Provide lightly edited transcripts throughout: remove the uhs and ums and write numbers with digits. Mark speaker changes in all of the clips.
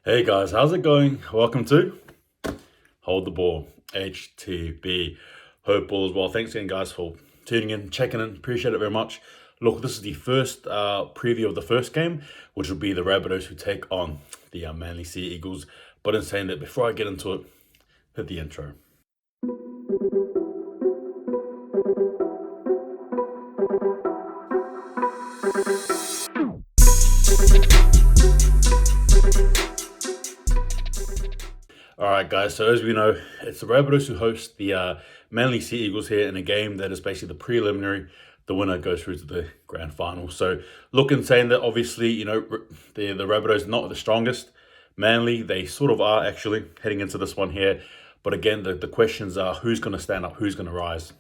Speaker 1: Hey guys, how's it going? Welcome to Hold the Ball, HTB. Hope all is well. Thanks again, guys, for tuning in, checking in. Appreciate it very much. Look, this is the first preview of the first game, which will be the Rabbitohs who take on the Manly Sea Eagles. But in saying that, before I get into it, hit the intro. All right, guys. So as we know, it's the Rabbitohs who host the Manly Sea Eagles here in a game that is basically the preliminary. The winner goes through to the grand final. So, look, in saying that, obviously, the Rabbitohs not the strongest. Manly, they sort of are actually heading into this one here. But again, the questions are who's going to stand up, who's going to rise.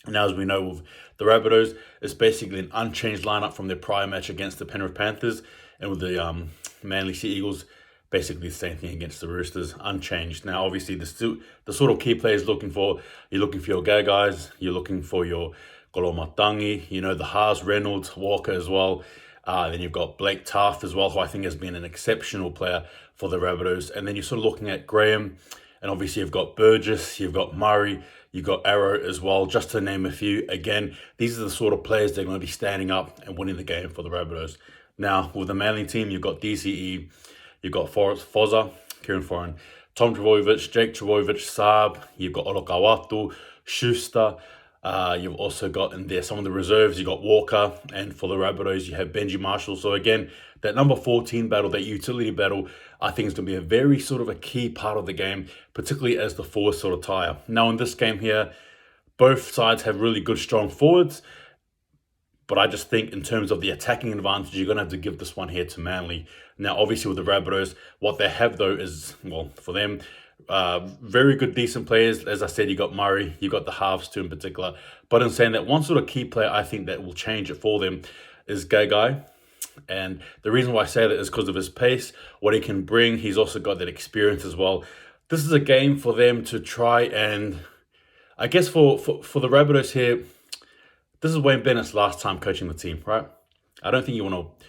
Speaker 1: Now, as we know, with the Rabbitohs, it's basically an unchanged lineup from their prior match against the Penrith Panthers, and with the Manly Sea Eagles, basically the same thing against the Roosters, unchanged. Now, obviously, the sort of key players you're looking for your guys, you're looking for your Kolomatangi, the Haas, Reynolds, Walker as well. Then you've got Blake Taft as well, who I think has been an exceptional player for the Rabbitohs. And then you're sort of looking at Graham, and obviously you've got Burgess, you've got Murray, you've got Arrow as well, just to name a few. Again, these are the sort of players that are going to be standing up and winning the game for the Rabbitohs. Now, with the Manly team, you've got DCE, you've got Fozza, Kieran Foran, Tom Trbojevic, Jake Trbojevic, Saab, you've got Olokawatu, Schuster. You've also got in there some of the reserves. You've got Walker, and for the Rabbitohs, you have Benji Marshall. So again, that number 14 battle, that utility battle, I think is going to be a very sort of a key part of the game, particularly as the forwards sort of tire. Now, in this game here, both sides have really good, strong forwards. But I just think in terms of the attacking advantage, you're going to have to give this one here to Manly. Now, obviously, with the Rabbitohs, what they have, though, is, well, for them, very good, decent players. As I said, you got Murray, you got the halves too in particular. But in saying that, one sort of key player I think that will change it for them is Gagai. And the reason why I say that is because of his pace, what he can bring. He's also got that experience as well. This is a game for them to try and, I guess for the Rabbitohs here, this is Wayne Bennett's last time coaching the team, right? I don't think you want to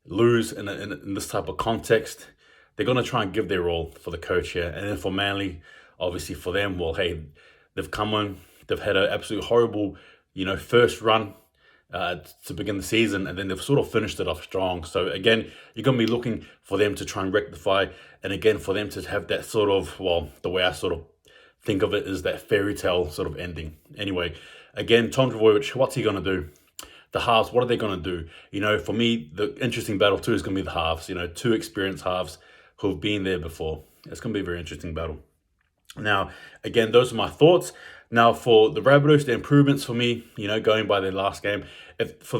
Speaker 1: lose in this type of context. They're going to try and give their all for the coach here. And then for Manly, obviously for them, well, hey, they've come on, they've had an absolute horrible, first run to begin the season, and then they've sort of finished it off strong. So again, you're going to be looking for them to try and rectify, and again, for them to have that sort of, well, the way I sort of think of it is that fairy tale sort of ending. Anyway, again, Tom Trbojevic, what's he going to do? The halves, what are they going to do? For me, the interesting battle too is going to be the halves. Two experienced halves who've been there before. It's going to be a very interesting battle. Now, again, those are my thoughts. Now, for the Rabbitohs, the improvements for me, going by their last game, if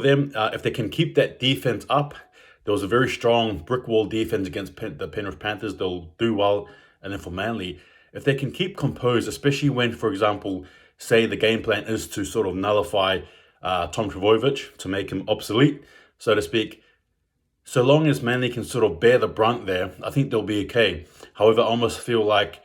Speaker 1: they can keep that defense up, there was a very strong brick wall defense against the Penrith Panthers, they'll do well. And then for Manly, if they can keep composed, especially when, for example, say the game plan is to sort of nullify Tom Trbojevic, to make him obsolete, so to speak, so long as Manly can sort of bear the brunt there, I think they'll be okay. However, I almost feel like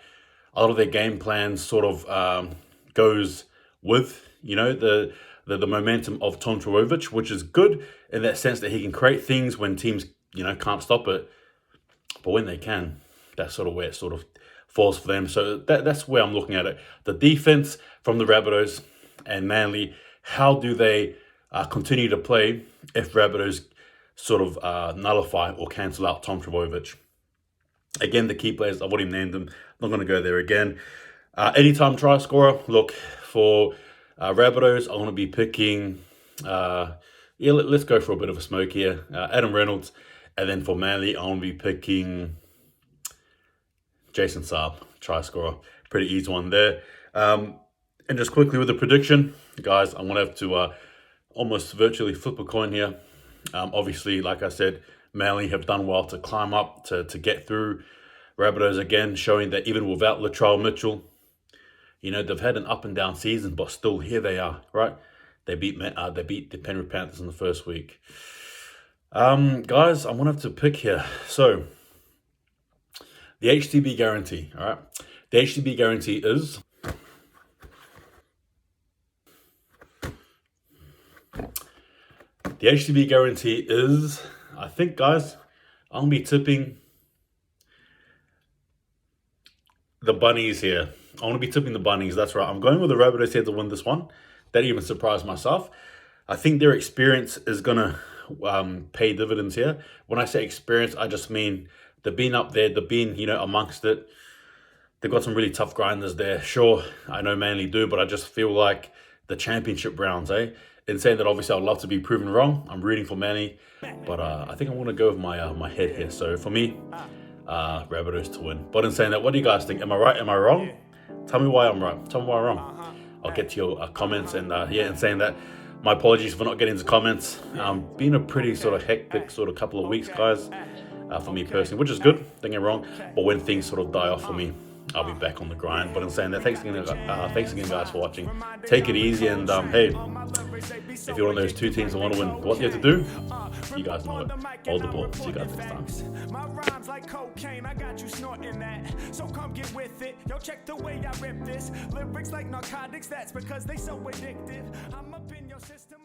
Speaker 1: a lot of their game plans sort of goes with, the momentum of Tom Trbojevic, which is good in that sense that he can create things when teams, can't stop it. But when they can, that's sort of where it sort of falls for them. So that's where I'm looking at it. The defense from the Rabbitohs and Manly, how do they continue to play if Rabbitohs sort of nullify or cancel out Tom Trbojevic? Again, the key players, I've already named them. I'm not going to go there again. Anytime try scorer, look, for Rabbitohs, I want to be picking, let's go for a bit of a smoke here. Adam Reynolds. And then for Manly, I want to be picking Jason Saab, try scorer. Pretty easy one there. And just quickly with the prediction, guys, I'm going to have to almost virtually flip a coin here. Obviously, like I said, Manly have done well to climb up, to get through. Rabbitohs, again, showing that even without Latrell Mitchell, they've had an up and down season, but still here they are, right? They beat the Penrith Panthers in the first week. Guys, I'm going to have to pick here. So, the HTB guarantee, all right? The HTB guarantee is... I think, guys, I'll be tipping the bunnies here. I want to be tipping the bunnies. That's right. I'm going with the Rabbitohs here to win this one. That even surprised myself. I think their experience is going to pay dividends here. When I say experience, I just mean they've been up there. They've been, amongst it. They've got some really tough grinders there. Sure, I know Manly do, but I just feel like the championship rounds, In saying that, obviously, I'd love to be proven wrong. I'm rooting for Manly, but I think I want to go with my head here. So for me, Rabbitohs to win. But in saying that, what do you guys think? Am I right? Am I wrong? Tell me why I'm right. Tell me why I'm wrong. I'll get to your comments. And in saying that, my apologies for not getting to comments. Been a pretty sort of hectic sort of couple of weeks, guys, for me personally, which is good. Don't get me wrong. But when things sort of die off for me, I'll be back on the grind. But in saying that, thanks again, guys, for watching. Take it easy, and hey, if you're one of those two teams that want to win, what you have to do, you guys know it. Hold the ball. See you guys next time.
Speaker 2: My rhymes like cocaine, I got you snorting that. So come get with it. Yo, check the way I rip this. Lyrics like narcotics, that's because they so addictive. I'm up in your system.